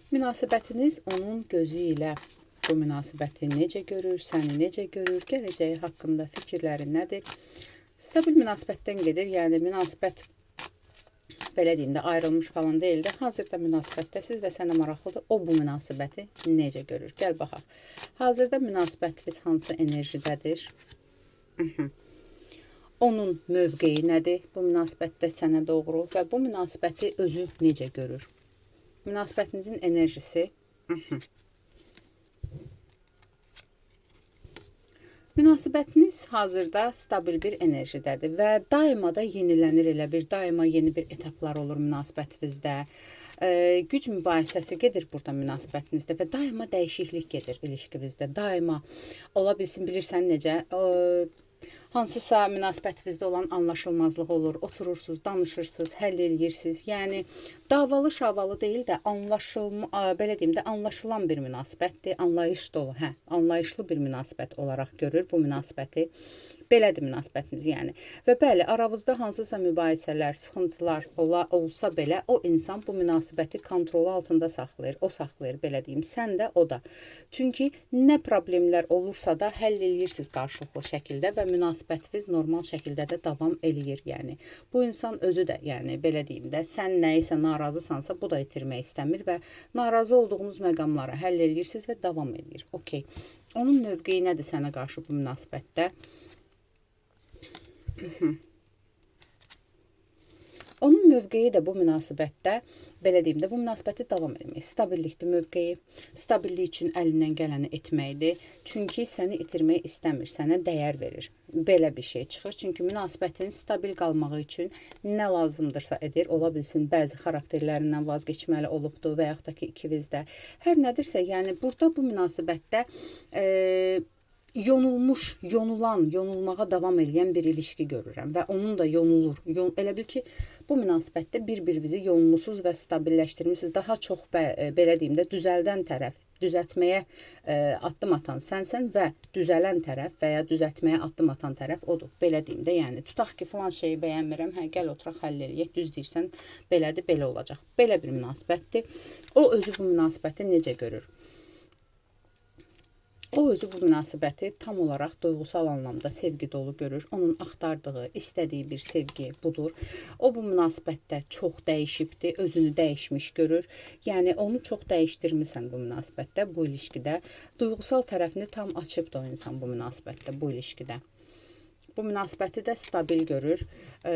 Münasibətiniz onun gözü ilə bu münasibəti necə görür, səni necə görür, gələcəyi haqqında fikirləri nədir? Stabil münasibətdən gedir, yəni münasibət belə deyim də ayrılmış falan deyil də, hazırda münasibətdəsiz və sənə maraqlıdır, o bu münasibəti necə görür? Gəl baxaq. Hazırda münasibətiniz hansı enerjidədir? Onun mövqeyi nədir bu münasibətdə sənə doğru və bu münasibəti özü necə görür? Münasibətinizin enerjisi. Münasibətiniz hazırda stabil bir enerjidədir və daima da yenilənir, elə bir daima yeni bir etaplar olur münasibətinizdə. Güc mübahisəsi gedir burada münasibətinizdə və daima dəyişiklik gedir ilişkinizdə. Daima ola bilsin, bilirsən necə, hansısa münasibətinizdə olan anlaşılmazlıq olur, oturursunuz, danışırsınız, həll edirsiniz. Yəni davalı şavalı deyil də belə deyim də anlaşılan bir münasibətdir, anlayış dolu, anlayışlı bir münasibət olaraq görür bu münasibəti. Belədir münasibətiniz yəni. Və bəli, aranızda hansısa mübahisələr, sıxıntılar olsa belə o insan bu münasibəti kontrolu altında saxlayır. O saxlayır, belə deyim, sən də, o da. Çünki nə problemlər olursa da həll edirsiniz qarşılıqlı şəkildə və münasibətiniz normal şəkildə də davam eləyir, yəni. Bu insan özü də, yəni belə deyim də, sən nəyisə narazısansa bu da itirmək istəmir və narazı olduğunuz məqamları həll edirsiniz və davam edir. Okey. Onun mövqeyi nədir sənə qarşı bu münasibətdə? Onun mövqeyi də bu münasibətdə, belə deyim də, bu münasibəti davam etmək, stabillikdir mövqeyi. Stabillik üçün əlindən gələni etməkdir. Çünki səni itirmək istəmir, sənə dəyər verir. Belə bir şey çıxır. Çünki münasibətin stabil qalmağı üçün nə lazımdırsa edir. Ola bilsin, bəzi xarakterlərindən vazgeçməli olubdur və yaxud da ki, ikinizdə. Hər nədirsə, yəni burada bu münasibətdə yonulmağa davam edən bir ilişki görürəm və onun da yonulur. Elə bil ki, bu münasibətdə bir-birinizi yonulmusunuz və stabilləşdirmişsiniz. Daha çox belə deyim də düzəldən tərəf, düzəltməyə addım atan sənsən və düzələn tərəf və ya düzəltməyə addım atan tərəf odur. Belə deyim də, yəni tutaq ki, falan şeyi bəyənmirəm, gəl oturaq həll eləyək, düz deyirsən, belədir, belə olacaq. Belə bir münasibətdir. O özü bu münasibəti necə görür? O özü bu münasibəti tam olaraq duyğusal anlamda sevgi dolu görür. Onun axtardığı, istədiyi bir sevgi budur. O bu münasibətdə çox dəyişibdir, özünü dəyişmiş görür. Yəni onu çox dəyişdirmirsən bu münasibətdə, bu ilişkidə. Duyğusal tərəfini tam açıbdır o insan bu münasibətdə, bu ilişkidə. Bu münasibəti də stabil görür,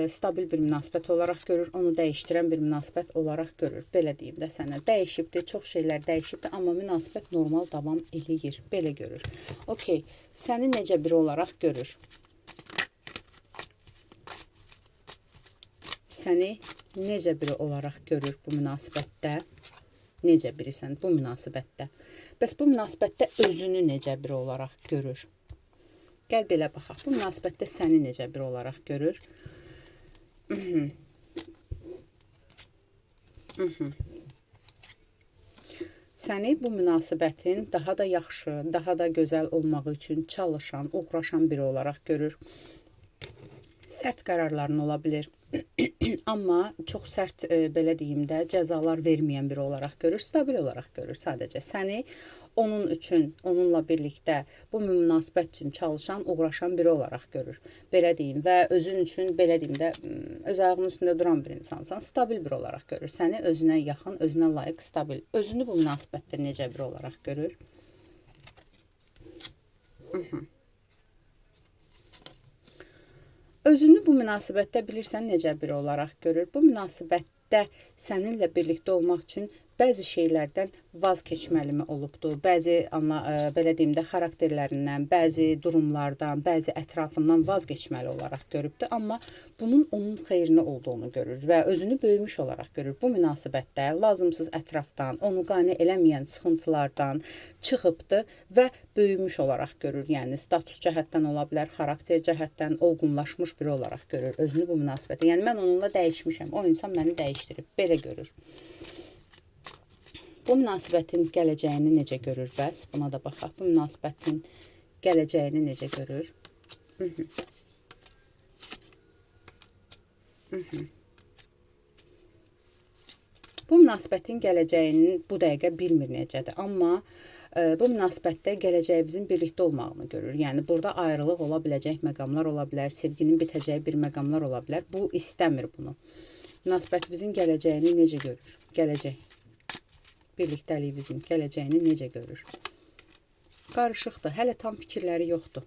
stabil bir münasibət olaraq görür, onu dəyişdirən bir münasibət olaraq görür. Belə deyim də sənə, dəyişibdir, çox şeylər dəyişibdir, amma münasibət normal davam eləyir, belə görür. Okey, səni necə biri olaraq görür? Səni necə biri olaraq görür bu münasibətdə? Necə birisən bu münasibətdə? Bəs bu münasibətdə özünü necə biri olaraq görür? Gəl belə baxaq. Bu münasibətdə səni necə biri olaraq görür? Səni bu münasibətin daha da yaxşı, daha da gözəl olmağı üçün çalışan, uğraşan biri olaraq görür. Sərt qərarların ola bilir. Amma çox sərt, belə deyim də, cəzalar verməyən biri olaraq görür, stabil olaraq görür sadəcə. Səni onun üçün, onunla birlikdə bu münasibət üçün çalışan, uğraşan biri olaraq görür. Belə deyim və özün üçün, belə deyim də, öz ayağının üstündə duran bir insansan, stabil bir olaraq görür. Səni özünə yaxın, özünə layiq, stabil. Özünü bu münasibətdə necə biri olaraq görür? Özünü bu münasibətdə bilirsən necə biri olaraq görür. Bu münasibətdə səninlə birlikdə olmaq üçün bəzi şeylərdən vaz keçməlimi olubdur. Bəzi belə deyim də xarakterlərindən, bəzi durumlardan, bəzi ətrafından vaz keçməli olaraq görübdür. Amma bunun onun xeyrinə olduğunu görür və özünü böyümüş olaraq görür. Bu münasibətdə lazımsız ətrafdan, onu qane eləməyən sıxıntılardan çıxıbdır və böyümüş olaraq görür. Yəni status cəhətdən ola bilər, xarakter cəhətdən olgunlaşmış biri olaraq görür özünü bu münasibətdə. Yəni mən onunla dəyişmişəm, o insan məni dəyişdirib, belə görür. Bu münasibətin gələcəyini necə görür bəs? Buna da baxaq. Bu münasibətin gələcəyini necə görür? Bu Bu münasibətin gələcəyini bu dəqiqə bilmir necədir, amma bu münasibətdə gələcəyimizin birlikdə olmağını görür. Yəni burada ayrılıq ola biləcək məqamlar ola bilər, sevginin bitəcəyi bir məqamlar ola bilər. Bu istəmir bunu. Münasibətimizin gələcəyini necə görür? Gələcək. Birliktəliyimizin gələcəyini necə görür? Qarışıqdır. Hələ tam fikirləri yoxdur.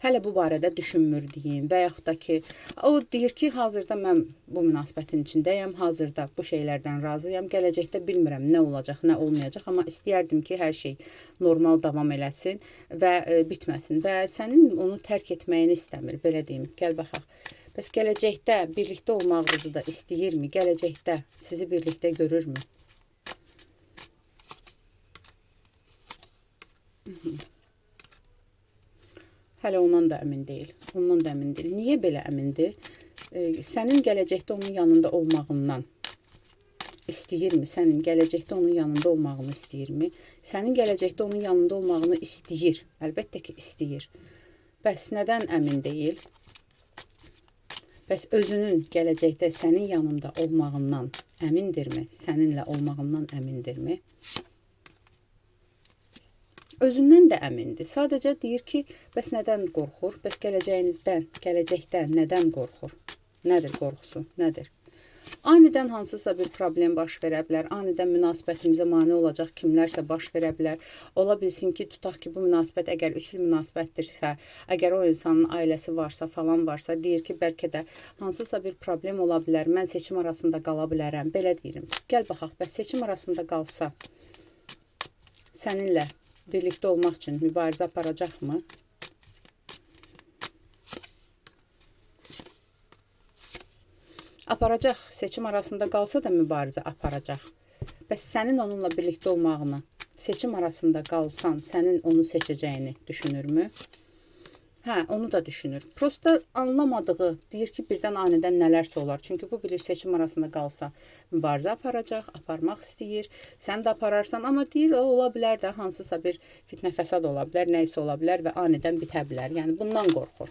Hələ bu barədə düşünmür deyim və yaxud da ki, o deyir ki, hazırda mən bu münasibətin içindəyəm, hazırda bu şeylərdən razıyam, gələcəkdə bilmirəm nə olacaq, nə olmayacaq, amma istəyərdim ki, hər şey normal davam eləsin və bitməsin və sənin onu tərk etməyini istəmir, belə deyim. Gəl baxaq. Bəs gələcəkdə birlikdə olmağınızı da istəyirmi? Gələcəkdə sizi birlikdə görürmü? Hələ ondan da əmin deyil. Ondan da əmin deyil. Niyə belə əmindir? Sənin gələcəkdə onun yanında olmağından istəyirmi? Sənin gələcəkdə onun yanında olmağını istəyirmi? Sənin gələcəkdə onun yanında olmağını istəyir. Əlbəttə ki, istəyir. Bəs nədən əmin deyil? Bəs özünün gələcəkdə sənin yanında olmağından əmindirmi? Səninlə olmağından əmindirmi? Özündən də əmindir. Sadəcə deyir ki, bəs nədən qorxur? Bəs gələcəkdə nədən qorxur? Nədir qorxusu? Nədir? Anidən hansısa bir problem baş verə bilər. Anidən münasibətimizə mane olacaq kimlərsə baş verə bilər. Ola bilsin ki, tutaq ki, bu münasibət əgər üçlü münasibətdirsə, əgər o insanın ailəsi varsa, falan varsa, deyir ki, bəlkə də hansısa bir problem ola bilər. Mən seçim arasında qala bilərəm. Belə deyirəm. Gəl baxaq, bəs seçim arasında qalsa, səninlə birlikdə olmaq üçün mübarizə aparacaqmı? Aparacaq. Seçim arasında qalsa da mübarizə aparacaq. Bəs sənin onunla birlikdə olmağını, seçim arasında qalsan, sənin onu seçəcəyini düşünürmü? Hə, onu da düşünür. Prosta anlamadığı, deyir ki, birdən anidən nələrsə olar. Çünki bu bilir seçim arasında qalsa mübarizə aparacaq, aparmaq istəyir. Sən də apararsan, amma deyir, ola bilər də hansısa bir fitnə fəsad ola bilər, nəysə ola bilər və anidən bitə bilər. Yəni bundan qorxur.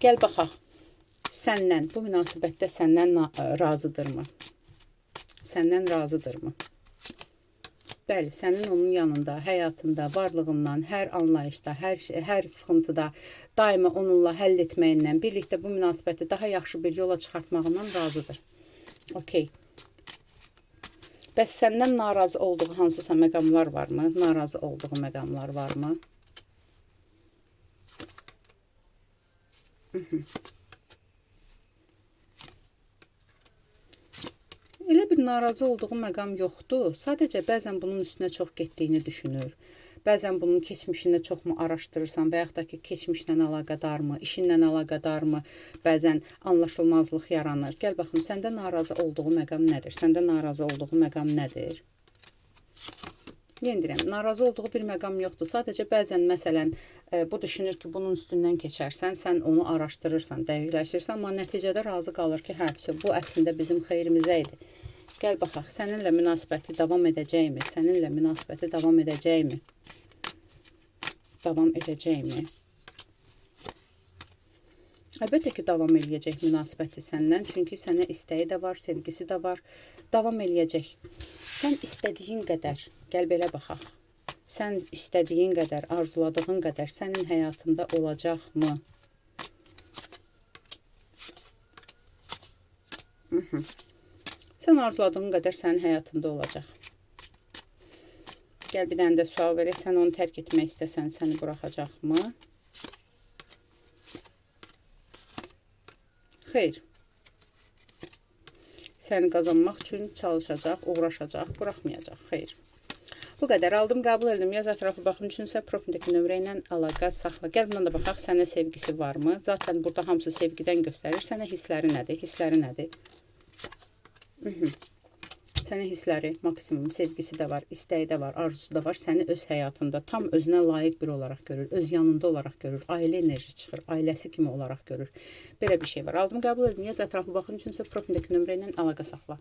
Gəl baxaq. Səndən, bu münasibətdə səndən razıdırmı? Səndən razıdırmı? Bəli, sənin onun yanında, həyatında, varlığından, hər anlayışda, hər sıxıntıda daima onunla həll etməyindən, birlikdə bu münasibəti daha yaxşı bir yola çıxartmağından razıdır. Okey. Bəs səndən narazı olduğu hansısa məqamlar varmı? Narazı olduğu məqamlar varmı? Elə bir narazı olduğu məqam yoxdur. Sadəcə bəzən bunun üstünə çox getdiyini düşünür. Bəzən bunun keçmişində çoxmu araşdırırsan və yaxud da ki, keçmişlə əlaqədarmı, işinlə əlaqədarmı, bəzən anlaşılmazlıq yaranır. Gəl baxım, səndə narazı olduğu məqam nədir? Səndə narazı olduğu məqam nədir? Yenə deyirəm, narazı olduğu bir məqam yoxdur. Sadəcə bəzən, məsələn, bu düşünür ki, bunun üstündən keçərsən, sən onu araşdırırsan, dəqiqləşirsən, amma nəticədə razı qalır ki, hə, bu əslində bizim xeyrimizə idi. Gəl baxaq, səninlə münasibəti davam edəcəkmi? Səninlə münasibəti davam edəcəkmi? Davam edəcəkmi? Əlbəttə ki, davam eləyəcək münasibəti səndən, çünki sənə istəyi də var, sevgisi də var, davam eləyəcək. Sən istədiyin qədər, gəl belə baxaq, sən istədiyin qədər, arzuladığın qədər sənin həyatında olacaqmı? Sən arzuladığın qədər sənin həyatında olacaq. Gəl bir dənə də sual verək, sən onu tərk etmək istəsən, səni buraxacaqmı? Xeyr. Səni qazanmaq üçün çalışacaq, uğraşacaq, buraxmayacaq. Xeyr. Bu qədər. Aldım, qəbul edim. Yaz ətrafı baxım üçünsə profildəki nömrə ilə əlaqə saxla. Gəl bundan da baxaq, sənə sevgisi varmı? Zaten burada hamısı sevgidən göstərir. Sənə hissləri nədir? Hissləri nədir? Sənə hissləri, maksimum sevgisi də var, istəyi də var, arzusu da var. Səni öz həyatında tam özünə layiq bir olaraq görür, öz yanında olaraq görür, ailə enerji çıxır, ailəsi kimi olaraq görür. Belə bir şey var. Aldım, qəbul edim. Yaz ətrafı baxım üçünsə profildəki nömrə ilə əlaqə saxla.